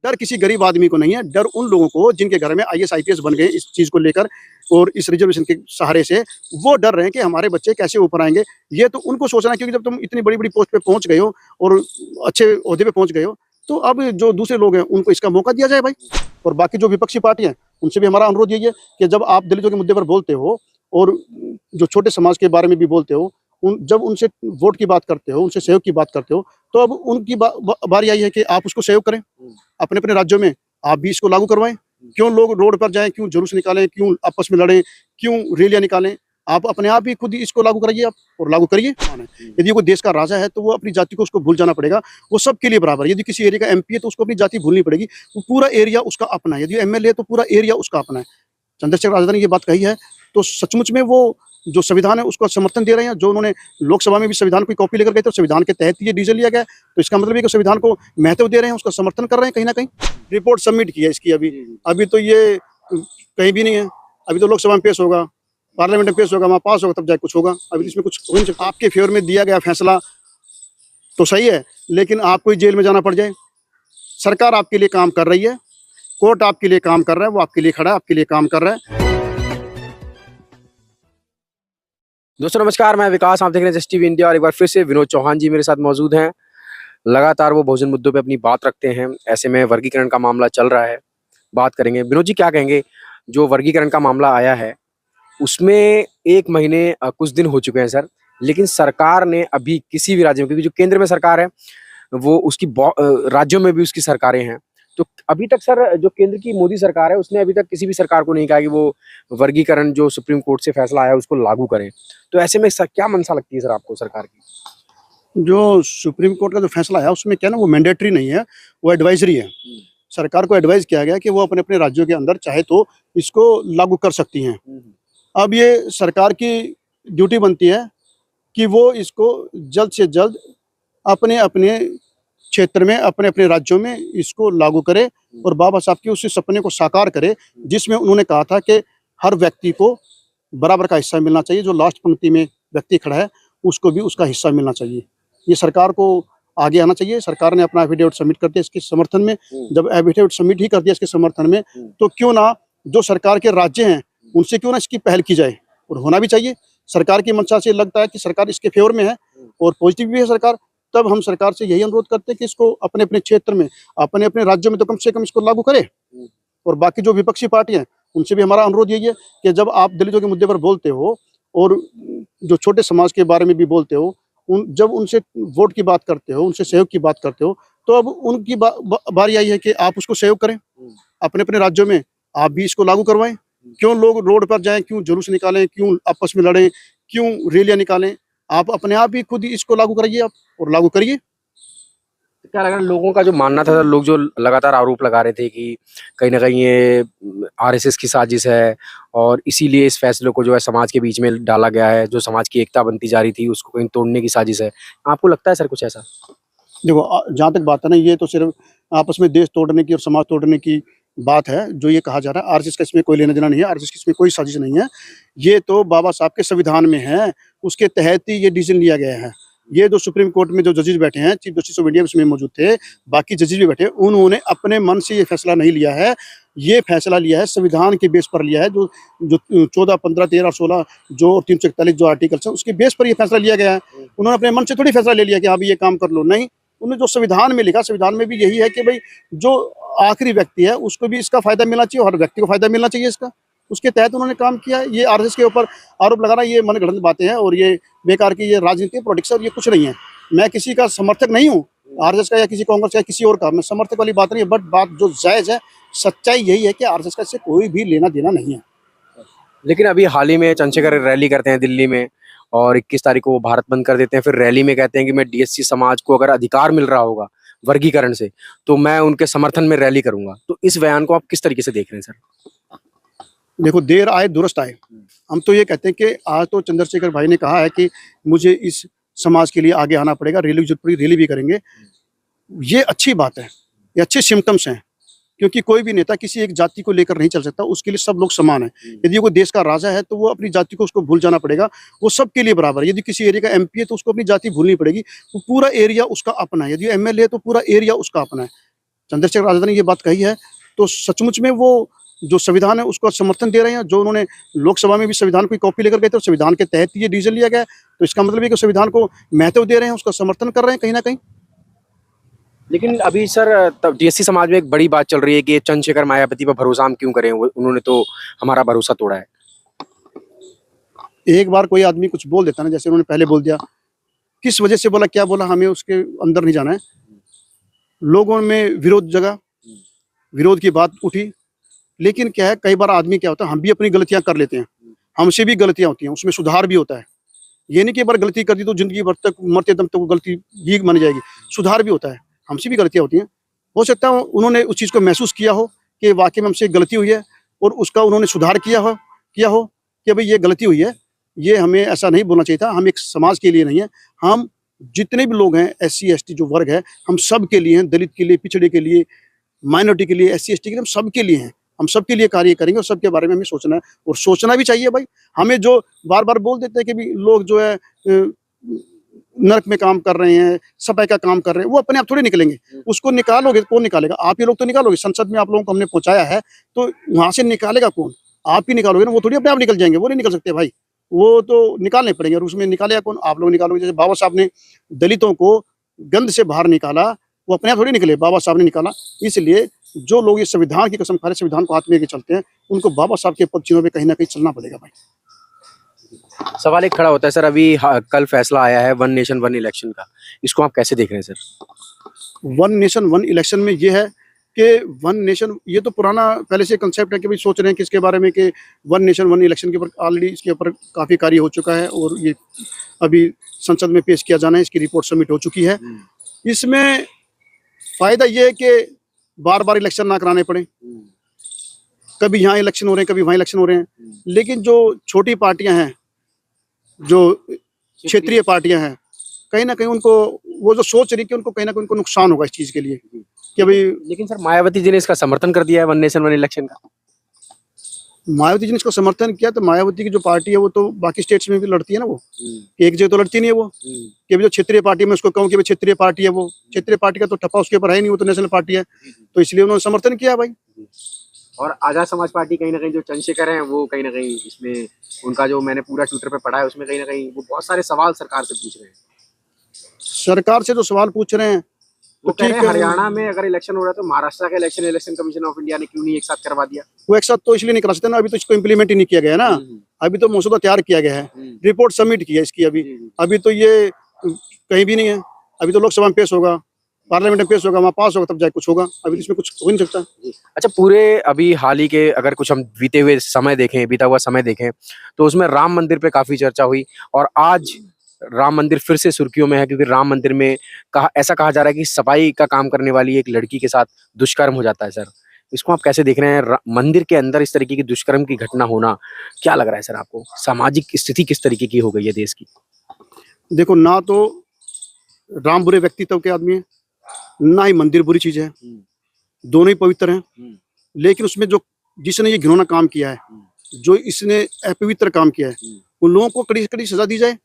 डर किसी गरीब आदमी को नहीं है, डर उन लोगों को जिनके घर में आईएएस आईपीएस बन गए इस चीज़ को लेकर और इस रिजर्वेशन के सहारे से वो डर रहे हैं कि हमारे बच्चे कैसे ऊपर आएँगे। ये तो उनको सोचना है, क्योंकि जब तुम इतनी बड़ी-बड़ी पोस्ट पे पहुँच गए हो और अच्छे ओहदे पे पहुँच गए हो, तो अब जो दूसरे लोग हैं उनको इसका मौका दिया जाए भाई। और बाकी जो विपक्षी पार्टियाँ हैं, उनसे भी हमारा अनुरोध यही है कि जब आप दलितों के मुद्दे पर बोलते हो और जो छोटे समाज के बारे में भी बोलते हो, जब उनसे वोट की बात करते हो, उनसे सहयोग की बात करते हो, तो अब उनकी बारी आई है कि आप उसको सहयोग करें। अपने-अपने राज्यों में आप भी इसको लागू करवाएँ। क्यों लोग रोड पर जाएँ, क्यों जुलूस निकालें, क्यों आपस में लड़ें, क्यों रैलियाँ निकालें? आप अपने आप ही खुद ही इसको लागू कराइए आप और लागू करिए। यदि कोई देश का राजा है, तो वो अपनी जाति को उसको भूल जाना पड़ेगा। वो सबके लिए बराबर है। यदि किसी एरिया का एमपी है, तो उसको अपनी जाति भूलनी पड़ेगी। वो पूरा एरिया उसका अपना है। यदि एमएलए है, तो पूरा एरिया उसका अपना है। चंद्रशेखर आज़ाद ने ये बात कही है, तो सचमुच में वो जो संविधान है उसको समर्थन दे रहे हैं। जो उन्होंने लोकसभा में भी संविधान की कॉपी लेकर गए थे, संविधान के तहत ये डिसीजन लिया गया है, तो इसका मतलब है कि संविधान को महत्व दे रहे हैं, उसका समर्थन कर रहे हैं कहीं न कहीं। रिपोर्ट सबमिट की है इसकी अभी तो ये कहीं भी नहीं है। अभी तो लोकसभा में पेश होगा, पार्लियामेंट में पेश होगा, वहाँ पास होगा, तब जाके कुछ होगा। अभी इसमें कुछ हो नहीं सकता। आपके फेवर में दिया गया फैसला तो सही है, लेकिन आपको ही जेल में जाना पड़ जाए। सरकार आपके लिए काम कर रही है, कोर्ट आपके लिए काम कर रहा है, वो आपके लिए खड़ा है, आपके लिए काम कर रहा है। दोस्तों नमस्कार, मैं विकास, आप देख रहे हैं जस्ट टीवी इंडिया और एक बार फिर से विनोद चौहान जी मेरे साथ मौजूद हैं। लगातार वो बहुजन मुद्दों पे अपनी बात रखते हैं। ऐसे में वर्गीकरण का मामला चल रहा है, बात करेंगे। विनोद जी क्या कहेंगे, जो वर्गीकरण का मामला आया है उसमें 1 महीने कुछ दिन हो चुके हैं सर, लेकिन सरकार ने अभी किसी भी राज्य में, क्योंकि जो केंद्र में सरकार है वो उसकी राज्यों में भी उसकी सरकारें हैं, तो अभी तक सर जो केंद्र की मोदी सरकार है उसने अभी तक किसी भी सरकार को नहीं कहा कि वो वर्गीकरण जो सुप्रीम कोर्ट से फैसला आया उसको लागू करें। तो ऐसे में क्या मंशा लगती है सर आपको सरकार की? जो सुप्रीम कोर्ट का जो फैसला है उसमें क्या है ना, वो मैंडेटरी नहीं है, वो एडवाइजरी है। सरकार को एडवाइस किया गया कि वो अपने-अपने राज्यों के अंदर चाहे तो इसको लागू कर सकती हैं। अब ये सरकार की ड्यूटी बनती है कि वो इसको जल्द से जल्द अपने-अपने क्षेत्र में, अपने-अपने राज्यों में इसको लागू करे और बाबा साहब के उस सपने को साकार करे, जिसमें उन्होंने कहा था कि हर व्यक्ति को बराबर का हिस्सा मिलना चाहिए। जो लास्ट पंक्ति में व्यक्ति खड़ा है, उसको भी उसका हिस्सा मिलना चाहिए। ये सरकार को आगे आना चाहिए। सरकार ने अपना एफिडेविट सबमिट कर दिया इसके समर्थन में। जब एफिडेविट सबमिट ही कर दिया इसके समर्थन में, तो क्यों ना जो सरकार के राज्य हैं, उनसे क्यों ना इसकी पहल की जाए, और होना भी चाहिए। सरकार की मंशा से लगता है कि सरकार इसके फेवर में है और पॉजिटिव भी है सरकार। तब हम सरकार से यही अनुरोध करते हैं कि इसको अपने-अपने क्षेत्र में, अपने-अपने राज्यों में तो कम से कम इसको लागू करे। और बाकी जो विपक्षी पार्टियाँ हैं, उनसे भी हमारा अनुरोध यही है कि जब आप दलितों के मुद्दे पर बोलते हो और जो छोटे समाज के बारे में भी बोलते हो, जब उनसे वोट की बात करते हो, उनसे सहयोग की बात करते हो, तो अब उनकी बारी आई है कि आप उसको सहयोग करें। अपने-अपने राज्यों में आप भी इसको लागू करवाएँ। क्यों लोग रोड पर जाएँ, क्यों जुलूस निकालें, क्यों आपस में लड़ें, क्यों रैलियाँ निकालें? आप अपने आप ही खुद ही इसको लागू कराइए आप और लागू करिए। तो क्या लग रहा है, लोगों का जो मानना था, लोग जो लगातार आरोप लगा रहे थे कि कहीं न कहीं ये आरएसएस की साजिश है और इसीलिए इस फैसले को जो है समाज के बीच में डाला गया है, जो समाज की एकता बनती जा रही थी उसको कहीं तोड़ने की साजिश है। आपको लगता है सर कुछ ऐसा? देखो जहाँ तक बात है ना, ये तो सिर्फ आपस में देश तोड़ने की और समाज तोड़ने की बात है, जो ये कहा जा रहा है। आरएसएस का इसमें कोई लेना-देना नहीं है, आरएसएस की इसमें कोई साजिश नहीं है। ये तो बाबा साहब के संविधान में है, उसके तहत ही ये डिसीजन लिया गया है। ये जो सुप्रीम कोर्ट में जो जजेस बैठे हैं, चीफ जस्टिस ऑफ इंडिया उसमें मौजूद थे, बाकी जजेस भी बैठे, उन्होंने अपने मन से ये फैसला नहीं लिया है। ये फैसला लिया है संविधान के बेस पर लिया है, जो जो 14, 15, 13 और 16 जो 341 जो आर्टिकल्स हैं, उसके बेस पर ये फैसला लिया गया है। उन्होंने अपने मन से थोड़ी फैसला ले लिया कि हाँ भी ये काम कर लो, नहीं। उन्होंने जो संविधान में लिखा, संविधान में भी यही है कि भाई जो आखिरी व्यक्ति है उसको भी इसका फायदा मिलना चाहिए, हर व्यक्ति को फायदा मिलना चाहिए इसका। उसके तहत उन्होंने काम किया है। ये आरएसएस के ऊपर आरोप लगाना, ये मनगढ़ंत बातें हैं और ये बेकार की ये राजनीति पॉलिटिक्स है और ये कुछ नहीं है। मैं किसी का समर्थक नहीं हूँ, आरएसएस का या किसी कांग्रेस का या किसी और का, मैं समर्थक वाली बात नहीं है। बट बात जो जायज़ है, सच्चाई यही है कि आरएसएस का इससे कोई भी लेना देना नहीं है। लेकिन अभी हाल ही में चंद्रशेखर रैली करते हैं दिल्ली में और 21 तारीख को वो भारत बंद कर देते हैं। फिर रैली में कहते हैं कि मैं डीएससी समाज को अगर अधिकार मिल रहा होगा वर्गीकरण से, तो मैं उनके समर्थन में रैली करूंगा। तो इस बयान को आप किस तरीके से देख रहे हैं सर? देखो, देर आए दुरुस्त आए। हम तो ये कहते हैं कि आज तो चंद्रशेखर भाई ने कहा है कि मुझे इस समाज के लिए आगे आना पड़ेगा, रैली जरूर पूरी रैली भी करेंगे। ये अच्छी बात है, ये अच्छे सिम्टम्स हैं, क्योंकि कोई भी नेता किसी एक जाति को लेकर नहीं चल सकता, उसके लिए सब लोग समान हैं। यदि कोई देश का राजा है, तो वो अपनी जाति को उसको भूल जाना पड़ेगा, वो सबके लिए बराबर है। यदि किसी एरिया का एमपी है, तो उसको अपनी जाति भूलनी पड़ेगी, वो पूरा एरिया उसका अपना है। यदि एमएलए है, तो पूरा एरिया उसका अपना है। चंद्रशेखर आज़ाद ने ये बात कही है, तो सचमुच में वो जो संविधान है उसको समर्थन दे रहे हैं। जो उन्होंने लोकसभा में भी संविधान की कॉपी लेकर गए थे, संविधान के तहत ये डिसीजन लिया गया है, तो इसका मतलब है कि संविधान को महत्व दे रहे हैं, उसका समर्थन कर रहे हैं कहीं ना कहीं। लेकिन अभी सर तब डीएससी समाज में एक बड़ी बात चल रही है कि चंद्रशेखर मायावती पर भरोसा हम क्यों करें, उन्होंने तो हमारा भरोसा तोड़ा है। एक बार कोई आदमी कुछ बोल देता ना, जैसे उन्होंने पहले बोल दिया, किस वजह से बोला, क्या बोला, हमें उसके अंदर नहीं जाना है। लोगों में विरोध जगा, विरोध की बात उठी, लेकिन क्या है, कई बार आदमी क्या होता है, हम भी अपनी गलतियां कर लेते हैं, हमसे भी गलतियां होती हैं, उसमें सुधार भी होता है। ये नहीं कि एक बार गलती कर दी तो जिंदगी भर तक मरते दम तक वो गलती ही मानी जाएगी, सुधार भी होता है, हमसे भी गलतियां होती हैं। हो सकता है उन्होंने उस चीज़ को महसूस किया हो कि वाकई में हमसे गलती हुई है, और उसका उन्होंने सुधार किया हो कि भाई ये गलती हुई है, ये हमें ऐसा नहीं बोलना चाहिए था। हम एक समाज के लिए नहीं है, हम जितने भी लोग हैं, SC ST जो वर्ग है, हम सब के लिए हैं, दलित के लिए, पिछड़े के लिए, माइनॉरिटी के लिए, SC ST के लिए, हम सब के लिए हैं। हम सबके लिए कार्य करेंगे और सबके बारे में हमें सोचना है, और सोचना भी चाहिए भाई। हमें जो बार-बार बोल देते हैं कि भी लोग जो है नर्क में काम कर रहे हैं, सफाई का काम कर रहे हैं, वो अपने आप थोड़ी निकलेंगे। उसको निकालोगे, कौन निकालेगा? आप ही लोग तो निकालोगे। संसद में आप लोगों को हमने पहुँचाया है, तो वहाँ से निकालेगा कौन? आप ही निकालोगे ना, वो थोड़ी अपने आप निकल जाएँगे, वो नहीं निकल सकते भाई। वो तो निकालने पड़ेंगे, और उसमें निकालेगा कौन? आप लोग निकालोगे। जैसे बाबा साहब ने दलितों को गंद से बाहर निकाला, वो अपने आप थोड़ी निकले, बाबा साहब ने निकाला। इसलिए जो लोग ये संविधान की कसम खा रहे, संविधान को हाथ में लेके चलते हैं, उनको बाबा साहब के पद चिन्हों पे कहीं न कहीं चलना पड़ेगा भाई। सवाल एक खड़ा होता है सर, अभी कल फैसला आया है वन नेशन वन इलेक्शन का, इसको आप कैसे देख रहे हैं sir? One nation one election में ये है कि वन नेशन, ये तो पुराना पहले से कंसेप्ट है कि भाई सोच रहे हैं कि इसके बारे में कि वन नेशन वन इलेक्शन के ऊपर ऑलरेडी इसके ऊपर काफ़ी कार्य हो चुका है, और ये अभी संसद में पेश किया जाना है, इसकी रिपोर्ट सबमिट हो चुकी है। इसमें फ़ायदा ये है कि बार-बार इलेक्शन ना कराने पड़े, कभी यहाँ इलेक्शन हो रहे हैं, कभी वहाँ इलेक्शन हो रहे हैं। लेकिन जो छोटी पार्टियां हैं, जो क्षेत्रीय पार्टियां हैं, कहीं ना कहीं उनको वो जो सोच रही कि उनको कहीं ना कहीं उनको नुकसान होगा इस चीज के लिए कि भाई। लेकिन सर मायावती जी ने इसका समर्थन कर दिया है वन नेशन वन इलेक्शन का। मायावती जी ने इसको समर्थन किया, तो मायावती की जो पार्टी है वो तो बाकी स्टेट्स में भी लड़ती है ना, वो एक जगह तो लड़ती नहीं है वो कि जो क्षेत्रीय पार्टी में उसको कहूँ कि क्षेत्रीय पार्टी है, वो क्षेत्रीय पार्टी का तो ठप्पा उसके ऊपर है नहीं, वो तो नेशनल पार्टी है, तो इसलिए उन्होंने समर्थन किया भाई। और आजाद समाज पार्टी कहीं ना कहीं जो चंद्रशेखर हैं, वो कहीं ना कहीं इसमें उनका जो मैंने पूरा ट्विटर पे पढ़ा है, उसमें कहीं ना कहीं वो बहुत सारे सवाल सरकार से पूछ रहे हैं। सरकार से जो सवाल पूछ रहे हैं, वो कह रहे हैं हरियाणा में अगर इलेक्शन हो रहा है तो महाराष्ट्र का इलेक्शन कमीशन ऑफ इंडिया ने क्यों नहीं एक साथ करवा दिया? वो एक साथ तो इसलिए नहीं करा सकते ना, अभी तो इसको इम्प्लीमेंट ही नहीं किया गया है ना। अभी तो मसौदा तैयार किया गया है, रिपोर्ट सबमिट की है इसकी, अभी तो ये कहीं भी नहीं है। अभी तो लोकसभा में पेश होगा, पार्लियामेंट में पेश होगा, वहाँ पास होगा, तब जाके कुछ होगा। अभी इसमें कुछ हो नहीं सकता। अच्छा, पूरे अभी हाल ही के अगर कुछ हम बीते हुए समय देखें, बीता हुआ समय देखें, तो उसमें राम मंदिर पे काफी चर्चा हुई, और आज राम मंदिर फिर से सुर्खियों में है, क्योंकि राम मंदिर में ऐसा कहा जा रहा है कि सफाई का काम करने वाली एक लड़की के साथ दुष्कर्म हो जाता है। सर, इसको आप कैसे देख रहे हैं? मंदिर के अंदर इस तरीके की दुष्कर्म की घटना होना, क्या लग रहा है सर आपको? सामाजिक स्थिति किस तरीके की हो गई है देश की? देखो, ना तो राम बुरे व्यक्तित्व के आदमी है, ना ही मंदिर बुरी चीज है, दोनों ही पवित्र हैं। लेकिन उसमें जो जिसने ये घिनौना काम किया है, जो इसने अपवित्र काम किया है, उन लोगों को कड़ी से कड़ी सजा दी जाए।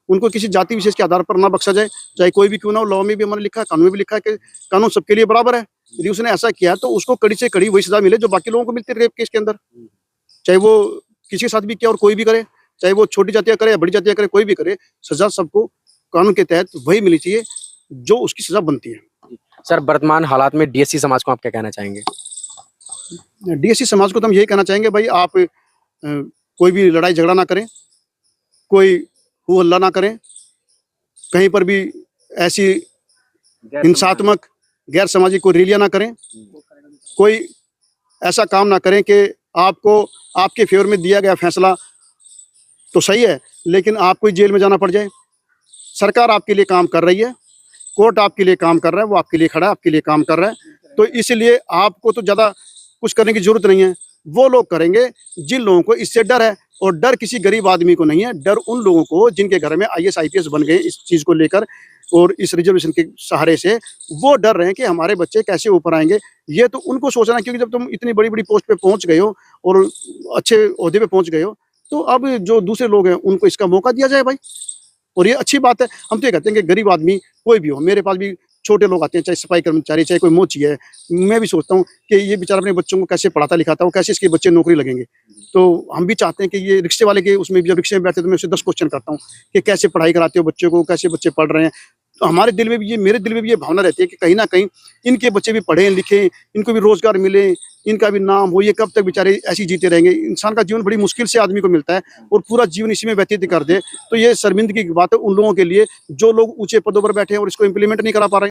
उनको किसी जाति विशेष के आधार पर ना बख्शा जाए, चाहे कोई भी क्यों ना हो। लॉ में भी हमारे लिखा है, कानून में भी लिखा है कि कानून सबके लिए बराबर है। यदि उसने ऐसा किया तो उसको कड़ी से कड़ी वही सजा मिले जो बाकी लोगों को मिलती है रेप केस के अंदर, चाहे वो किसी के साथ भी किया और कोई भी करे, चाहे वो छोटी जातियां करे या बड़ी जातियां करे, कोई भी करे, सजा सबको कानून के तहत वही मिलनी चाहिए जो उसकी सजा बनती है। सर, वर्तमान हालात में डीएससी समाज को आप क्या कहना चाहेंगे? डीएससी समाज को तो हम यही कहना चाहेंगे, भाई आप कोई भी लड़ाई झगड़ा ना करें, कोई हू हल्ला ना करें, कहीं पर भी ऐसी हिंसात्मक गैर सामाजिक कोई रैलियां ना करें, कोई ऐसा काम ना करें कि आपको आपके फेवर में दिया गया फैसला तो सही है लेकिन आपको जेल में जाना पड़ जाए। सरकार आपके लिए काम कर रही है, कोर्ट आपके लिए काम कर रहा है, वो आपके लिए खड़ा है, आपके लिए काम कर रहा है, तो इसलिए आपको तो ज़्यादा कुछ करने की जरूरत नहीं है। वो लोग करेंगे जिन लोगों को इससे डर है, और डर किसी गरीब आदमी को नहीं है, डर उन लोगों को जिनके घर में IAS IPS बन गए इस चीज़ को लेकर, और इस रिजर्वेशन के सहारे से वो डर रहे हैं कि हमारे बच्चे कैसे ऊपर आएंगे। ये तो उनको सोचना, क्योंकि जब तुम इतनी बड़ी बड़ी पोस्ट पे पहुंच गए हो और अच्छे ओहदे पे पहुंच गए हो, तो अब जो दूसरे लोग हैं उनको इसका मौका दिया जाए भाई। और ये अच्छी बात है। हम तो ये कहते हैं कि गरीब आदमी कोई भी हो, मेरे पास भी छोटे लोग आते हैं, चाहे सफाई कर्मचारी, चाहे कोई मोची है। मैं भी सोचता हूँ कि ये बेचारा अपने बच्चों को कैसे पढ़ाता लिखाता हो, कैसे इसके बच्चे नौकरी लगेंगे। तो हम भी चाहते हैं कि ये रिक्शे वाले के उसमें भी जब रिक्शे में बैठते हैं तो मैं उससे 10 क्वेश्चन करता हूँ कि कैसे पढ़ाई कराते हो बच्चों को, कैसे बच्चे पढ़ रहे हैं। तो हमारे दिल में भी ये, मेरे दिल में भी ये भावना रहती है कि कहीं न कहीं इनके बच्चे भी पढ़ें लिखें, इनको भी रोज़गार मिले, इनका भी नाम हो। ये कब तक बेचारे ऐसे ही जीते रहेंगे? इंसान का जीवन बड़ी मुश्किल से आदमी को मिलता है और पूरा जीवन इसी में व्यतीत कर दे, तो ये शर्मिंदगी की बात है उन लोगों के लिए जो लोग ऊँचे पदों पर बैठे हैं और इसको इम्प्लीमेंट नहीं करा पा रहे हैं।